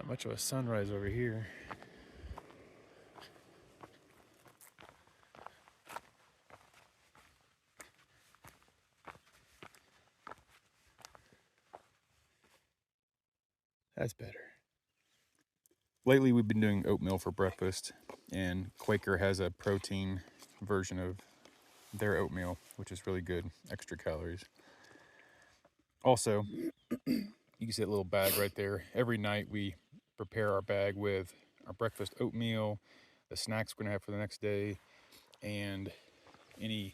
Not much of a sunrise over here. That's better. Lately we've been doing oatmeal for breakfast, and Quaker has a protein version of their oatmeal, which is really good, extra calories. Also, you can see that little bag right there. Every night we prepare our bag with our breakfast oatmeal, the snacks we're gonna have for the next day, and any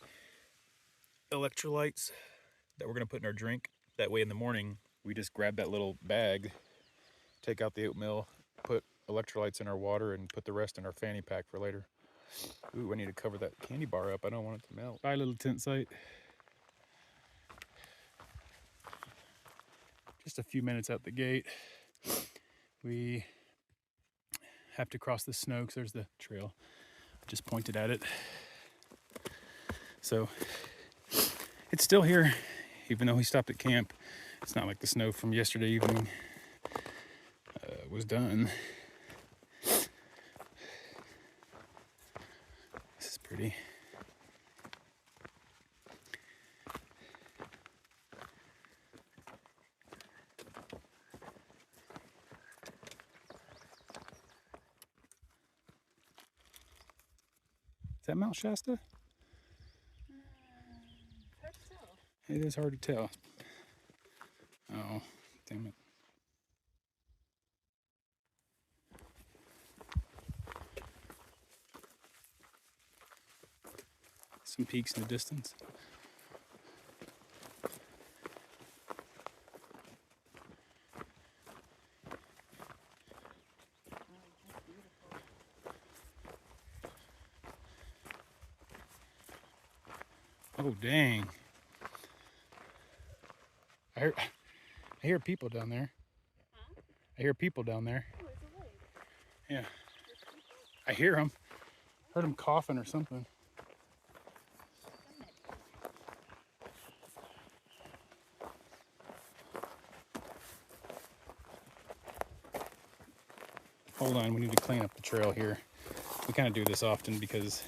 electrolytes that we're gonna put in our drink. That way in the morning, we just grab that little bag, take out the oatmeal, put electrolytes in our water, and put the rest in our fanny pack for later. Ooh, I need to cover that candy bar up. I don't want it to melt. Bye, little tent site. Just a few minutes out the gate. We have to cross the snow because there's the trail. I just pointed at it. So it's still here, even though we stopped at camp. It's not like the snow from yesterday evening was done. This is pretty. Is that Mount Shasta? Hard to tell. It is hard to tell. Oh, damn it. Some peaks in the distance. Oh, dang. I hear people down there. Huh? I hear people down there. Oh, there's a lake. Yeah. I hear them. Heard them coughing or something. Hold on, we need to clean up the trail here. We kind of do this often because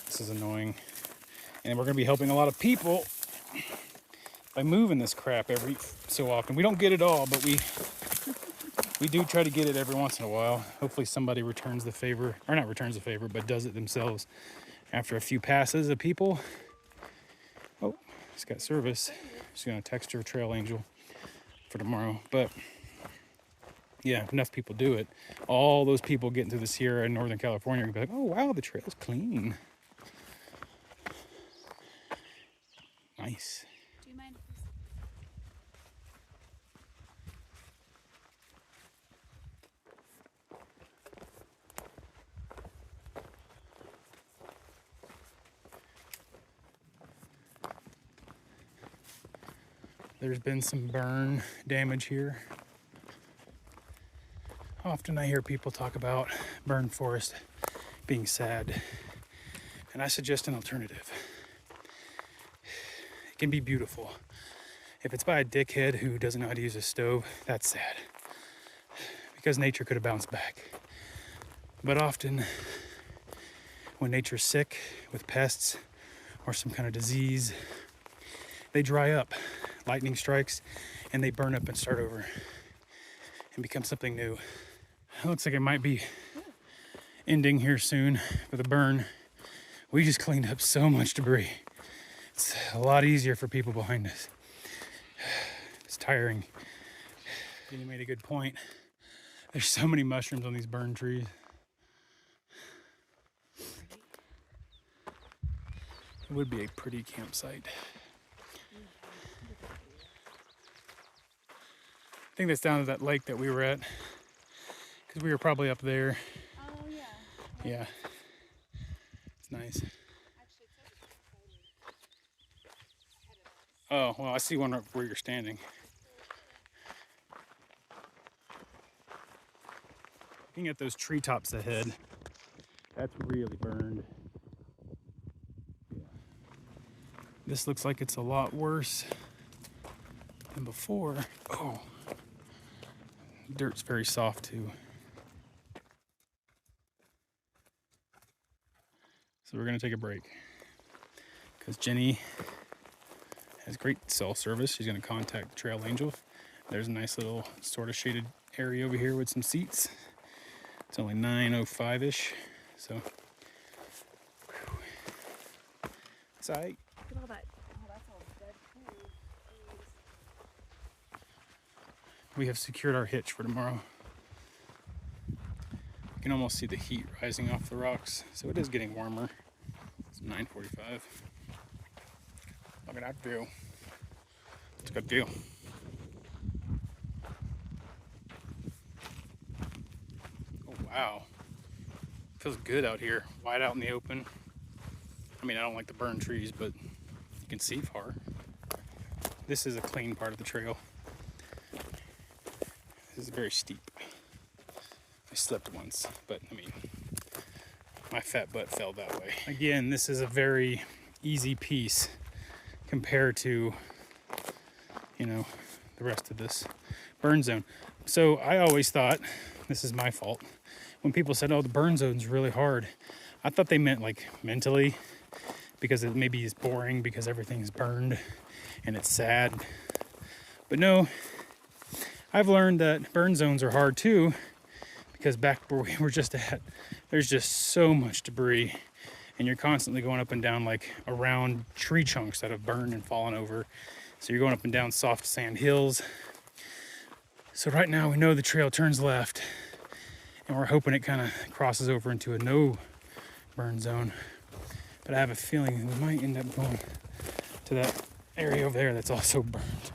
this is annoying. And we're going to be helping a lot of people by moving this crap every so often. We don't get it all, but we do try to get it every once in a while. Hopefully somebody returns the favor, or not returns the favor, but does it themselves after a few passes of people. Oh, it's got service. Just going to text her Trail Angel for tomorrow. But yeah, enough people do it. All those people getting to the Sierra in Northern California are going to be like, oh, wow, the trail's clean. Nice. Do you mind? There's been some burn damage here. Often I hear people talk about burned forest being sad, and I suggest an alternative. It can be beautiful. If it's by a dickhead who doesn't know how to use a stove, that's sad, because nature could have bounced back. But often, when nature's sick with pests or some kind of disease, they dry up, lightning strikes, and they burn up and start over and become something new. It looks like it might be ending here soon with a burn. We just cleaned up so much debris. It's a lot easier for people behind us. It's tiring. You made a good point. There's so many mushrooms on these burned trees. It would be a pretty campsite. I think that's down to that lake that we were at, because we were probably up there. Oh, yeah. Yeah. It's nice. Actually, it's Oh, well, I see one right where you're standing. Looking at those treetops ahead, that's really burned. Yeah. This looks like it's a lot worse than before. Oh, Dirt's very soft too. So we're gonna take a break because Jenny has great cell service. She's gonna contact the Trail Angel. There's a nice little sort of shaded area over here with some seats. It's only 9:05-ish, so it's all right. Look at all that. Oh, that's all dead trees. We have secured our hitch for tomorrow. You can almost see the heat rising off the rocks, so it is getting warmer. It's 9:45. Look at that view. It's a good view. Oh wow. Feels good out here. Wide out in the open. I mean, I don't like the burned trees, but you can see far. This is a clean part of the trail. This is very steep. I slipped once, but I mean, my fat butt fell that way. Again, this is a very easy piece compared to, you know, the rest of this burn zone. So I always thought, this is my fault, when people said, oh, the burn zone's really hard, I thought they meant like mentally, because it maybe is boring because everything's burned and it's sad. But no, I've learned that burn zones are hard too, because back where we were just at, there's just so much debris, and you're constantly going up and down like around tree chunks that have burned and fallen over. So you're going up and down soft sand hills. So right now we know the trail turns left, and we're hoping it kind of crosses over into a no burn zone. But I have a feeling we might end up going to that area over there that's also burned.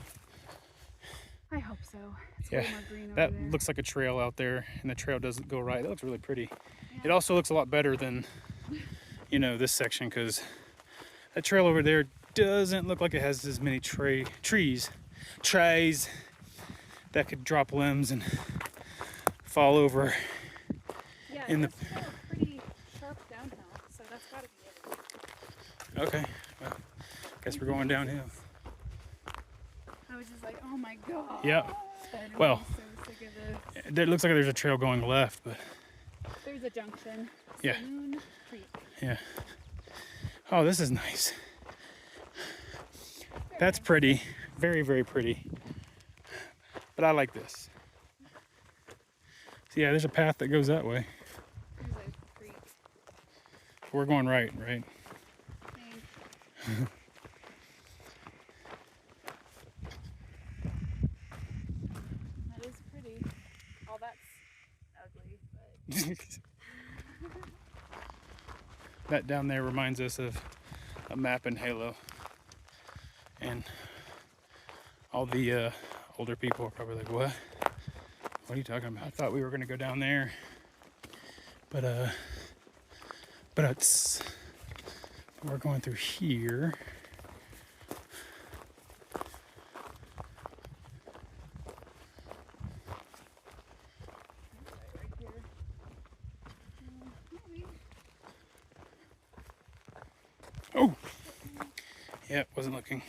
I hope so. It's Yeah, way more green over that there. looks like a trail out there, and the trail doesn't go right. It looks really pretty. Yeah. It also looks a lot better than, you know, this section, because that trail over there doesn't look like it has as many trees that could drop limbs and fall over. Yeah, in it's still a pretty sharp downhill, so that's gotta be it. Okay, well, guess we're going downhill. I was just like, oh my god. Yeah. I'm Well, so sick of this. It looks like there's a trail going left, but There's a junction. Yeah. Saloon Creek. yeah. Oh, this is nice. That's pretty. Very, very pretty. But I like this. So yeah, there's a path that goes that way. There's a creek We're going right? thing. That is pretty. All that's ugly, but That down there reminds us of a map in Halo. And all the older people are probably like, what? What are you talking about? I thought we were gonna go down there. But we're going through here. right here. Maybe. Oh! Yeah, wasn't looking.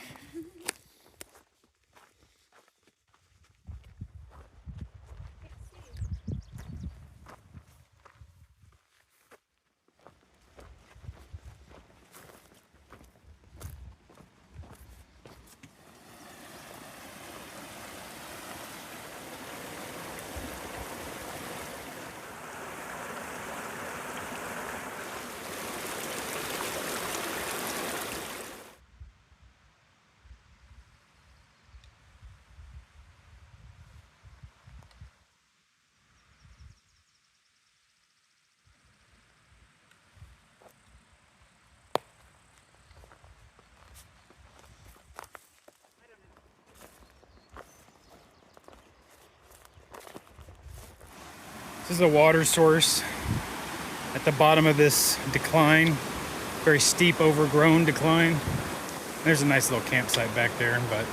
This is a water source at the bottom of this decline, very steep, overgrown decline. There's a nice little campsite back there, but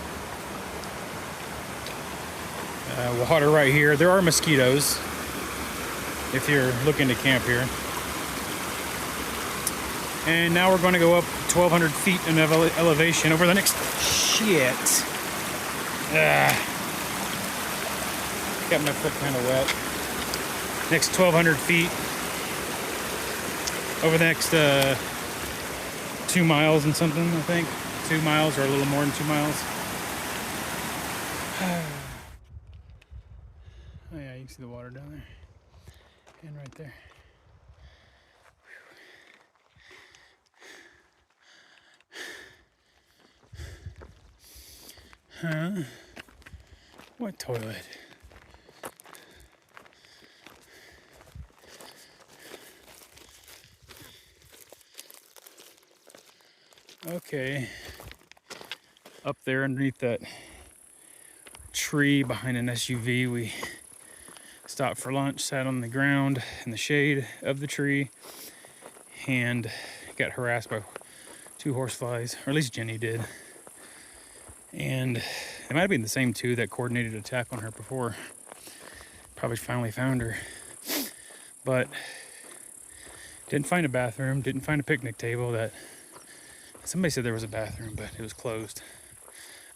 water right here. There are mosquitoes if you're looking to camp here. And now we're going to go up 1,200 feet in elevation over the next Got my foot kind of wet. Next 1,200 feet. Over the next 2 miles and something, I think. 2 miles or a little more than 2 miles. Oh yeah, you can see the water down there. And right there. Huh? What toilet? Okay. Up there underneath that tree behind an SUV, we stopped for lunch, sat on the ground in the shade of the tree, and got harassed by 2 horseflies, or at least Jenny did. And it might have been the same 2 that coordinated an attack on her before. Probably finally found her. But didn't find a bathroom, didn't find a picnic table. That somebody said there was a bathroom, but it was closed.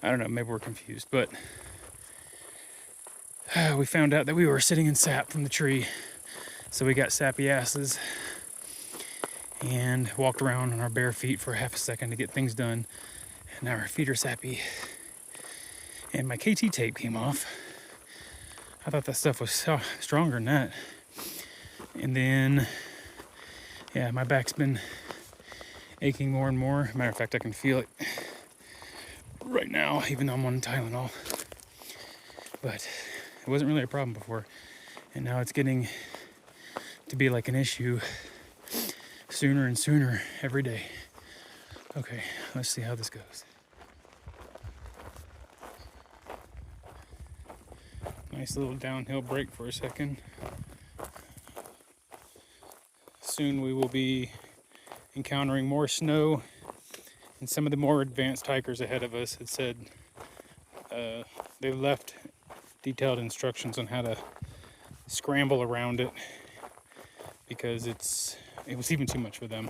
I don't know, maybe we're confused. But we found out that we were sitting in sap from the tree. So we got sappy asses and walked around on our bare feet for half a second to get things done. And now our feet are sappy. And my KT tape came off. I thought that stuff was stronger than that. And then, yeah, my back's been aching more and more. Matter of fact, I can feel it right now, even though I'm on Tylenol. But it wasn't really a problem before. And now it's getting to be like an issue sooner and sooner every day. Okay, let's see how this goes. Nice little downhill break for a second. Soon we will be encountering more snow, and some of the more advanced hikers ahead of us had said they've left detailed instructions on how to scramble around it because it was even too much for them.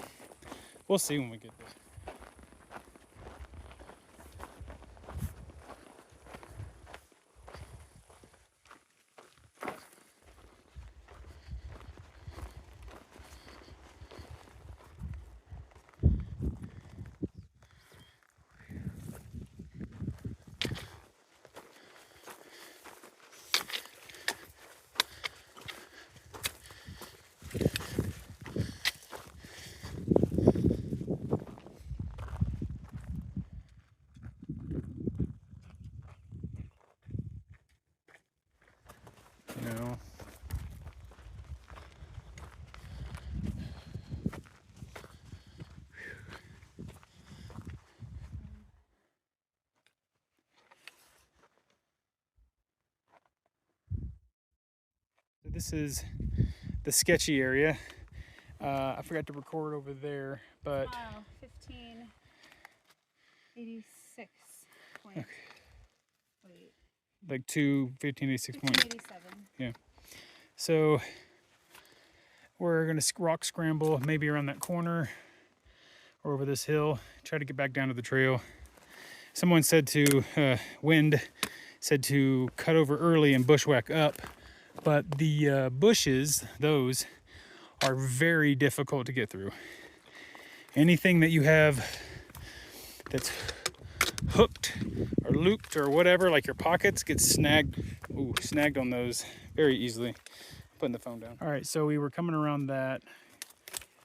We'll see when we get there. No. This is the sketchy area. I forgot to record over there, but Mile 1586 point. Okay. Wait. Like 1586 point. 1587. Yeah. So we're gonna rock scramble maybe around that corner or over this hill. Try to get back down to the trail. Someone said to wind said to cut over early and bushwhack up, but the bushes, those are very difficult to get through. Anything that you have that's hooked or looped or whatever, like your pockets, gets snagged on those very easily. Putting the phone down. All right, so we were coming around that,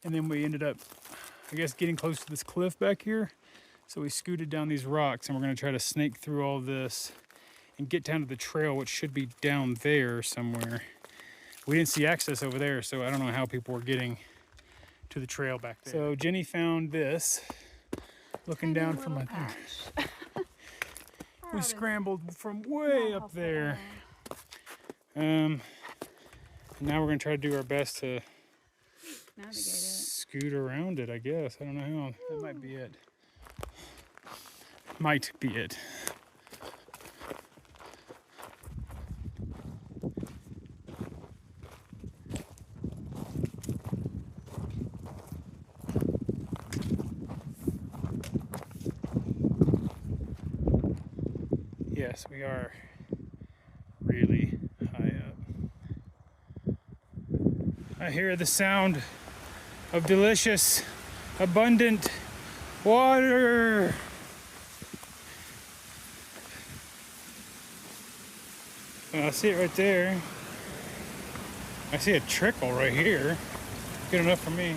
and then we ended up, I guess, getting close to this cliff back here. So we scooted down these rocks, and we're gonna try to snake through all this and get down to the trail, which should be down there somewhere. We didn't see access over there, so I don't know how people were getting to the trail back there. So Jenny found this, looking down from my thing. We scrambled from way up there. Now we're gonna try to do our best to Navigate it. scoot around it, I guess. I don't know how. That might be it. Might be it. Yes, we are really high I hear the sound of delicious, abundant water. I see it right there. I see a trickle right here. Good enough for me.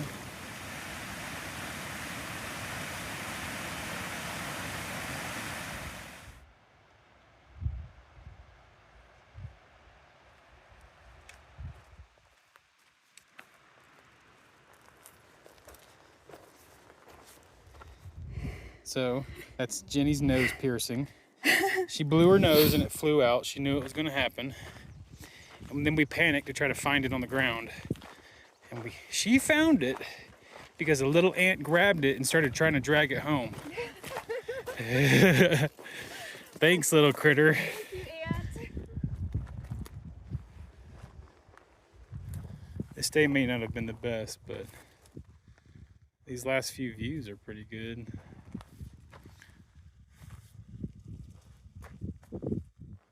So that's Jenny's nose piercing. She blew her nose and it flew out. She knew it was going to happen. And then we panicked to try to find it on the ground. And she found it because a little ant grabbed it and started trying to drag it home. Thanks, little critter. Thank you, ant. This day may not have been the best, but these last few views are pretty good.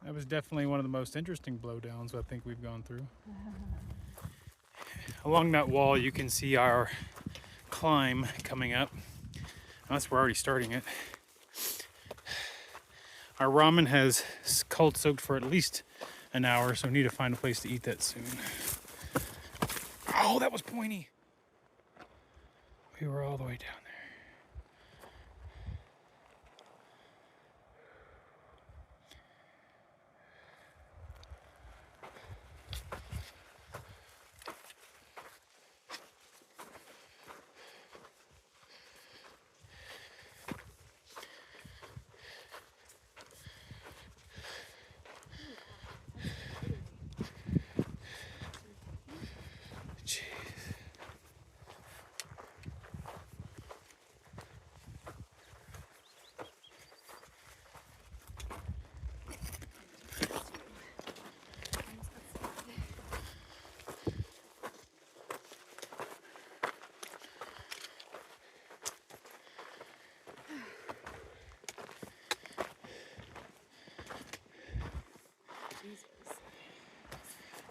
That was definitely one of the most interesting blowdowns I think we've gone through. Along that wall, you can see our climb coming up. Unless we're already starting it. Our ramen has cold soaked for at least an hour, so we need to find a place to eat that soon. Oh, that was pointy. We were all the way down there.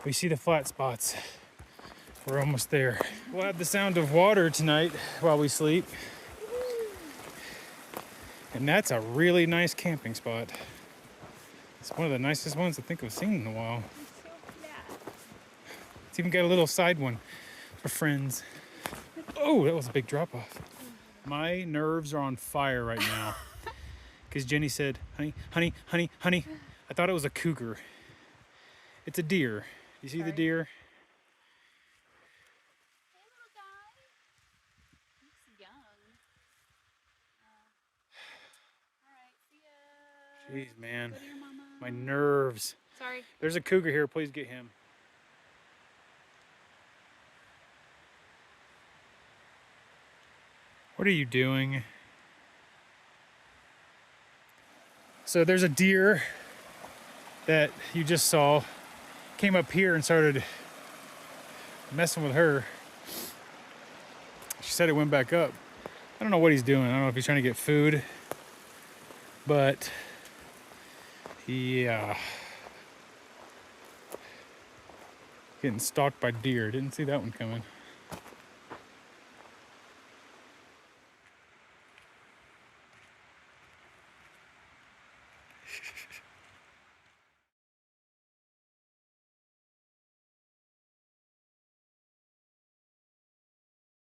We see the flat spots. We're almost there. We'll have the sound of water tonight while we sleep. And that's a really nice camping spot. It's one of the nicest ones I think I've seen in a while. It's even got a little side one for friends. Oh, that was a big drop off. My nerves are on fire right now. Because Jenny said, honey, honey, honey, honey. I thought it was a cougar. It's a deer. You see the deer? Hey, little guy. Looks young. All right, see ya. Jeez, man. Go to your mama. My nerves. Sorry. There's a cougar here. Please get him. What are you doing? So there's a deer that you just saw. Came up here and started messing with her. She said it went back up. I don't know what he's doing. I don't know if he's trying to get food, but yeah, getting stalked by deer. Didn't see that one coming.